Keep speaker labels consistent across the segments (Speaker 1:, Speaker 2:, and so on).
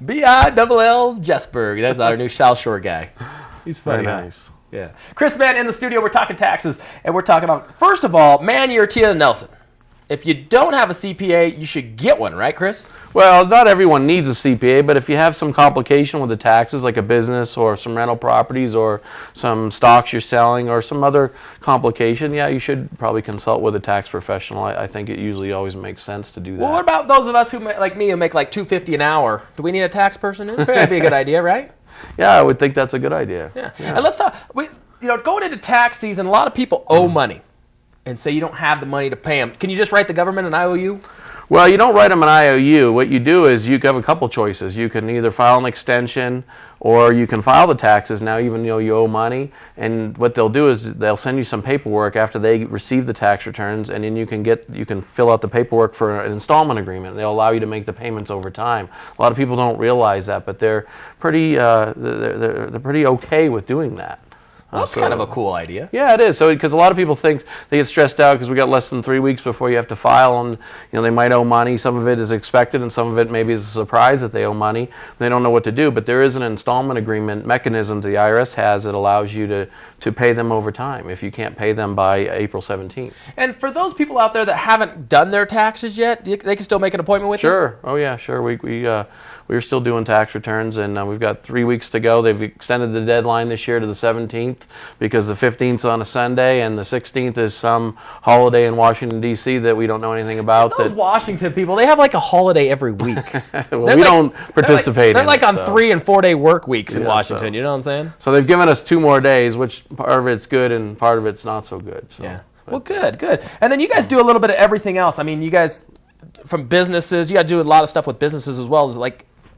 Speaker 1: B-I-double-L Jesberg. That's our new South Shore guy. He's funny.
Speaker 2: Very nice.
Speaker 1: Yeah. Chris Mann in the studio. We're talking taxes, and we're talking about, first of all, Mann, Urrutia, Nelson. If you don't have a CPA, you should get one, right, Chris?
Speaker 2: Well, not everyone needs a CPA, but if you have some complication with the taxes, like a business or some rental properties or some stocks you're selling or some other complication, yeah, you should probably consult with a tax professional. I think it usually always makes sense to do that.
Speaker 1: Well, what about those of us who, like me, who make like $250 an hour? Do we need a tax person? That'd be a good idea, right?
Speaker 2: Yeah, I would think that's a good idea.
Speaker 1: Yeah. And let's talk. Going into tax season, a lot of people owe money and say you don't have the money to pay them. Can you just write the government an IOU?
Speaker 2: Well, you don't write them an IOU. What you do is you have a couple choices. You can either file an extension or you can file the taxes now even though you owe money. And what they'll do is they'll send you some paperwork after they receive the tax returns, and then you can fill out the paperwork for an installment agreement. They'll allow you to make the payments over time. A lot of people don't realize that, but they're pretty okay with doing that.
Speaker 1: Well, that's kind of a cool idea.
Speaker 2: Yeah, it is. So, because a lot of people think they get stressed out because we got less than 3 weeks before you have to file, and they might owe money. Some of it is expected, and some of it maybe is a surprise that they owe money. They don't know what to do. But there is an installment agreement mechanism the IRS has that allows you to pay them over time if you can't pay them by April 17th.
Speaker 1: And for those people out there that haven't done their taxes yet, they can still make an appointment with you?
Speaker 2: Sure. Oh yeah, sure. We're still doing tax returns, and we've got 3 weeks to go. They've extended the deadline this year to the 17th because the 15th is on a Sunday and the 16th is some holiday in Washington, D.C. that we don't know anything about.
Speaker 1: Those Washington people, they have like a holiday every week.
Speaker 2: Well, we don't participate in it.
Speaker 1: They're like on 3 and 4 day work weeks in Washington, you know what I'm saying?
Speaker 2: So they've given us 2 more days, which part of it's good and part of it's not so good. So.
Speaker 1: Yeah. Well, good. And then you guys do a little bit of everything else. I mean, you guys, from businesses, you got to do a lot of stuff with businesses as well.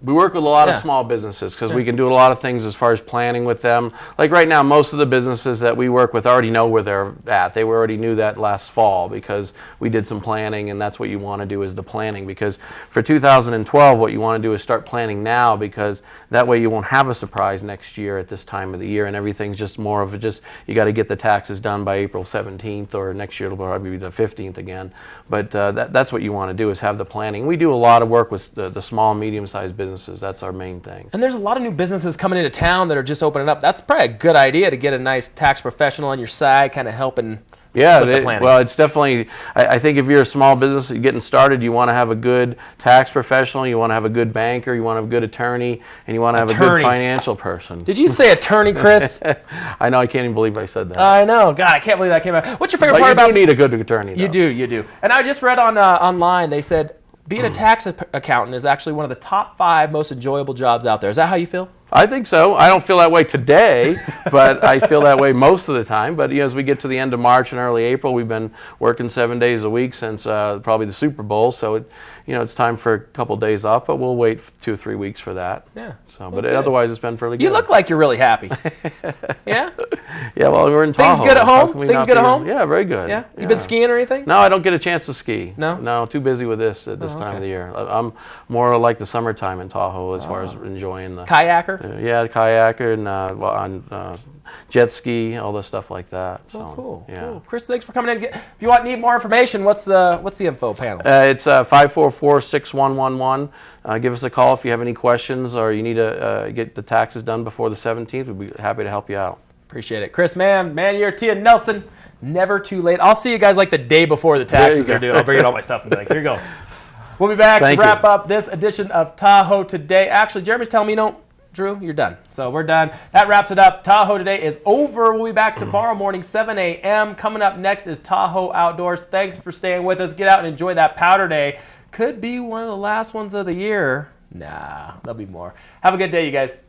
Speaker 2: We work with a lot of small businesses because we can do a lot of things as far as planning with them. Like right now, most of the businesses that we work with already know where they're at. They already knew that last fall because we did some planning, and that's what you want to do is the planning. Because for 2012, what you want to do is start planning now, because that way you won't have a surprise next year at this time of the year, and everything's just more of you got to get the taxes done by April 17th, or next year it'll probably be the 15th again. But that's what you want to do is have the planning. We do a lot of work with the small and medium-sized businesses. That's our main thing. And
Speaker 1: there's a lot of new businesses coming into town that are just opening up. That's probably a good idea to get a nice tax professional on your side, kind of helping.
Speaker 2: Yeah, well, it's definitely, I think if you're a small business getting started, you want to have a good tax professional, you want to have a good banker, you want to have a good attorney, and you want to have a good financial person.
Speaker 1: Did you say attorney, Chris?
Speaker 2: I know, I can't even believe I said that.
Speaker 1: I know. God, I can't believe that came out. What's your favorite part about...
Speaker 2: You do need a good attorney, though.
Speaker 1: You do. And I just read on online, they said being a tax accountant is actually one of the top 5 most enjoyable jobs out there. Is that how you feel?
Speaker 2: I think so. I don't feel that way today, but I feel that way most of the time. But as we get to the end of March and early April, we've been working 7 days a week since probably the Super Bowl. So it's time for a couple days off, but we'll wait 2 or 3 weeks for that.
Speaker 1: Yeah.
Speaker 2: So, but otherwise, it's been pretty good.
Speaker 1: You look like you're really happy. Yeah.
Speaker 2: Yeah. Well, we're in Tahoe.
Speaker 1: Things good at home? Things good at home?
Speaker 2: Yeah, very good.
Speaker 1: Yeah. You been skiing or anything?
Speaker 2: No, I don't get a chance to ski.
Speaker 1: No.
Speaker 2: No, too busy with this at this time of the year. I'm more like the summertime in Tahoe as far as enjoying the
Speaker 1: kayaker.
Speaker 2: Yeah, kayaker and on jet ski, all the stuff like that. So,
Speaker 1: cool.
Speaker 2: Yeah.
Speaker 1: Cool. Chris, thanks for coming in. If you need more information, what's the info panel?
Speaker 2: It's 544-6111. Give us a call if you have any questions or you need to get the taxes done before the 17th. We'd be happy to help you out.
Speaker 1: Appreciate it. Chris Mann, Urrutia, Nelson, never too late. I'll see you guys like the day before the taxes are due. I'll bring in all my stuff and be like, here you go. We'll be back to wrap up this edition of Tahoe Today. Actually, Jeremy's telling me Drew, you're done. So we're done. That wraps it up. Tahoe Today is over. We'll be back tomorrow morning, 7 a.m. Coming up next is Tahoe Outdoors. Thanks for staying with us. Get out and enjoy that powder day. Could be one of the last ones of the year. Nah, there'll be more. Have a good day, you guys.